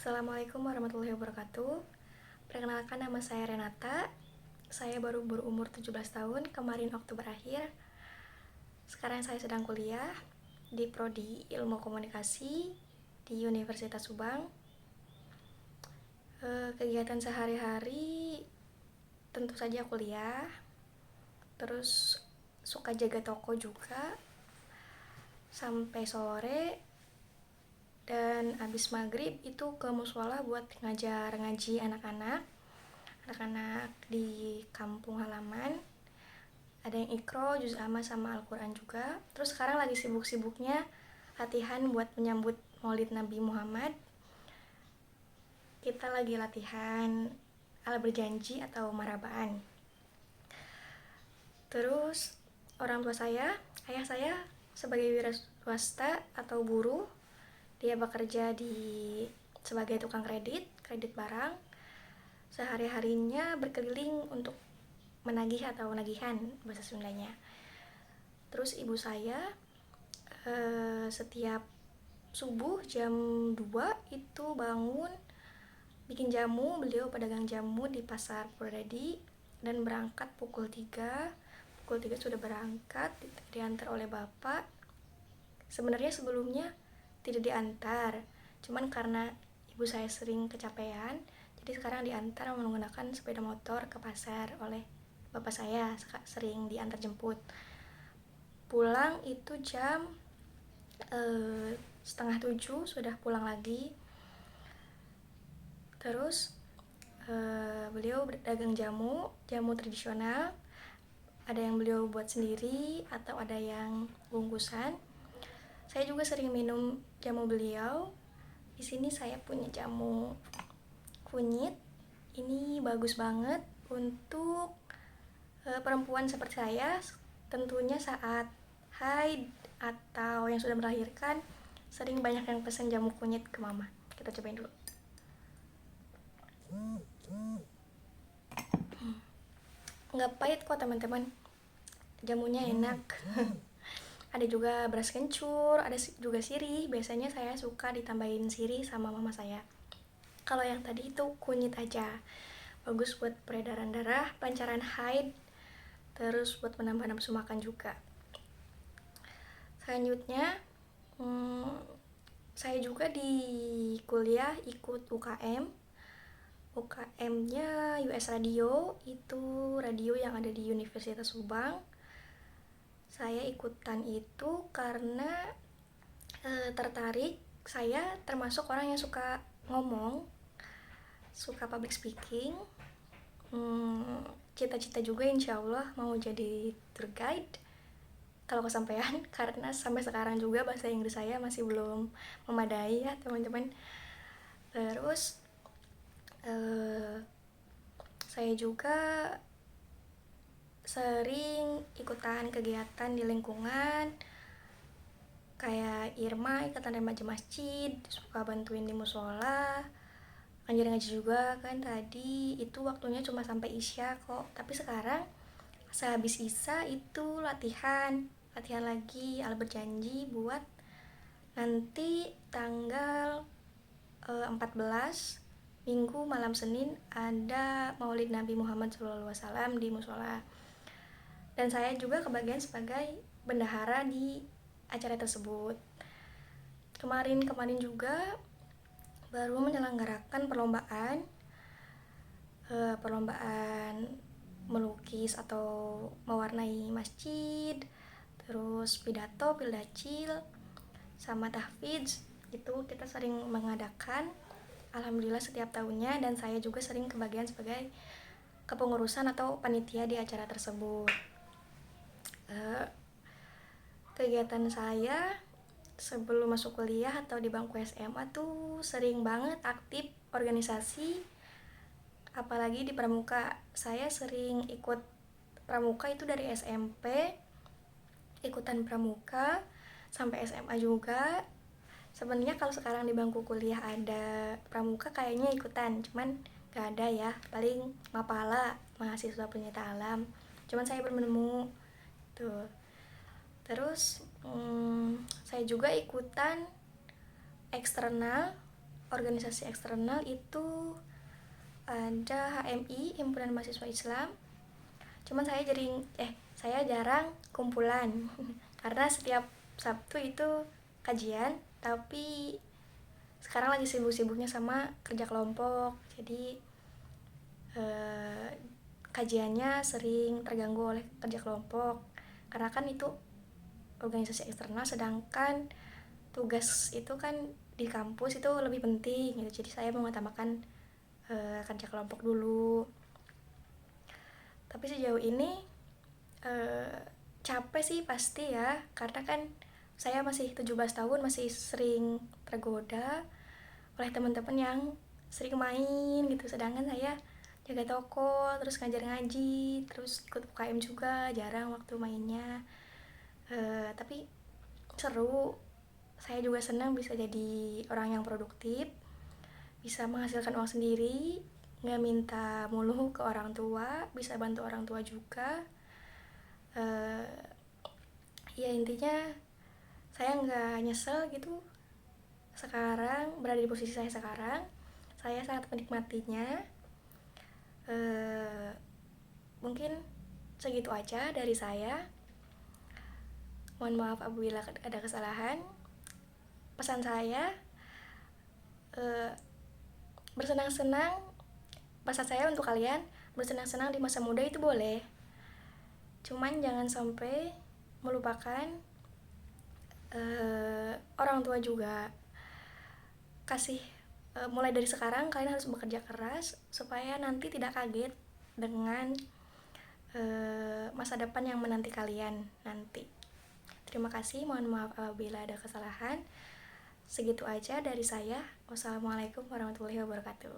Assalamualaikum warahmatullahi wabarakatuh. Perkenalkan, nama saya Renata. Saya baru berumur 17 tahun, kemarin Oktober akhir. Sekarang saya sedang kuliah di Prodi Ilmu Komunikasi di Universitas Subang. Kegiatan sehari-hari tentu saja kuliah, terus suka jaga toko juga sampai sore, dan abis maghrib itu ke musola buat ngaji anak-anak di kampung halaman. Ada yang ikro, juz amma sama Al-Quran juga. Terus sekarang lagi sibuk-sibuknya latihan buat menyambut Maulid Nabi Muhammad. Kita lagi latihan al-berjanji atau marabaan. Terus orang tua saya, ayah saya sebagai wira swasta atau buruh. Dia bekerja sebagai tukang kredit barang. Sehari-harinya berkeliling untuk menagih atau nagihan bahasa Sundanya. Terus ibu saya setiap subuh jam 2 itu bangun bikin jamu. Beliau pedagang jamu di pasar Purwodadi dan berangkat pukul 3. Pukul 3 sudah berangkat, diantar oleh bapak. Sebenarnya sebelumnya tidak diantar, cuman karena ibu saya sering kecapean, jadi sekarang diantar menggunakan sepeda motor ke pasar oleh bapak saya. Sering diantar jemput. Pulang itu jam 6:30 sudah pulang lagi. Terus beliau berdagang jamu tradisional. Ada yang beliau buat sendiri atau ada yang bungkusan. Saya juga sering minum jamu beliau. Di sini saya punya jamu kunyit. Ini bagus banget untuk perempuan seperti saya. Tentunya saat haid atau yang sudah melahirkan, sering banyak yang pesan jamu kunyit ke mama. Kita cobain dulu. Nggak pahit kok teman-teman, jamunya enak. Ada juga beras kencur, ada juga sirih. Biasanya saya suka ditambahin sirih sama mama saya. Kalau yang tadi itu kunyit aja. Bagus buat peredaran darah, pancaran haid, terus buat menambah nafsu makan juga. Selanjutnya, saya juga di kuliah ikut UKM. UKM-nya US Radio, itu radio yang ada di Universitas Subang. Saya ikutan itu karena tertarik. Saya termasuk orang yang suka ngomong, suka public speaking. Cita-cita juga insya Allah mau jadi tour guide kalau kesampaian, karena sampai sekarang juga bahasa Inggris saya masih belum memadai ya teman-teman. Terus saya juga sering ikutan kegiatan di lingkungan kayak IRMA, Ikatan Remaja Masjid, suka bantuin di musola, ngaji juga kan. Tadi itu waktunya cuma sampai Isya kok, tapi sekarang sehabis Isya itu latihan lagi al-berjanji buat nanti tanggal 14 Minggu malam Senin ada Maulid Nabi Muhammad SAW di musola. Dan saya juga kebagian sebagai bendahara di acara tersebut. Kemarin juga baru menyelenggarakan perlombaan melukis atau mewarnai masjid, terus pidato, pildacil, sama tahfidz. Itu kita sering mengadakan, alhamdulillah setiap tahunnya, dan saya juga sering kebagian sebagai kepengurusan atau panitia di acara tersebut. Kegiatan saya sebelum masuk kuliah atau di bangku SMA tuh sering banget aktif organisasi, apalagi di pramuka. Saya sering ikut pramuka itu dari SMP, ikutan pramuka sampai SMA juga. Sebenarnya kalau sekarang di bangku kuliah ada pramuka kayaknya ikutan, cuman gak ada ya, paling mapala, mahasiswa penyita alam. Cuman saya belum nemu tuh. Terus saya juga ikutan eksternal organisasi eksternal itu ada HMI, Himpunan Mahasiswa Islam. Cuman saya jarang kumpulan karena setiap Sabtu itu kajian, tapi sekarang lagi sibuk-sibuknya sama kerja kelompok, jadi kajiannya sering terganggu oleh kerja kelompok karena kan itu organisasi eksternal, sedangkan tugas itu kan di kampus itu lebih penting gitu. Jadi saya mengutamakan kerja kelompok dulu. Tapi sejauh ini capek sih pasti ya, karena kan saya masih 17 tahun, masih sering tergoda oleh teman-teman yang sering main gitu, sedangkan saya jaga toko, terus ngajar ngaji, terus ikut UKM juga, jarang waktu mainnya. Tapi seru, saya juga senang bisa jadi orang yang produktif, bisa menghasilkan uang sendiri, nggak minta mulu ke orang tua, bisa bantu orang tua juga. Ya intinya saya nggak nyesel gitu sekarang berada di posisi saya sekarang. Saya sangat menikmatinya. Mungkin segitu aja dari saya. Mohon maaf apabila ada kesalahan. Pesan saya, bersenang-senang, pesan saya untuk kalian, bersenang-senang di masa muda itu boleh, cuman jangan sampai melupakan orang tua juga. Mulai dari sekarang kalian harus bekerja keras supaya nanti tidak kaget dengan masa depan yang menanti kalian nanti. Terima kasih, mohon maaf apabila ada kesalahan. Segitu aja dari saya. Wassalamualaikum warahmatullahi wabarakatuh.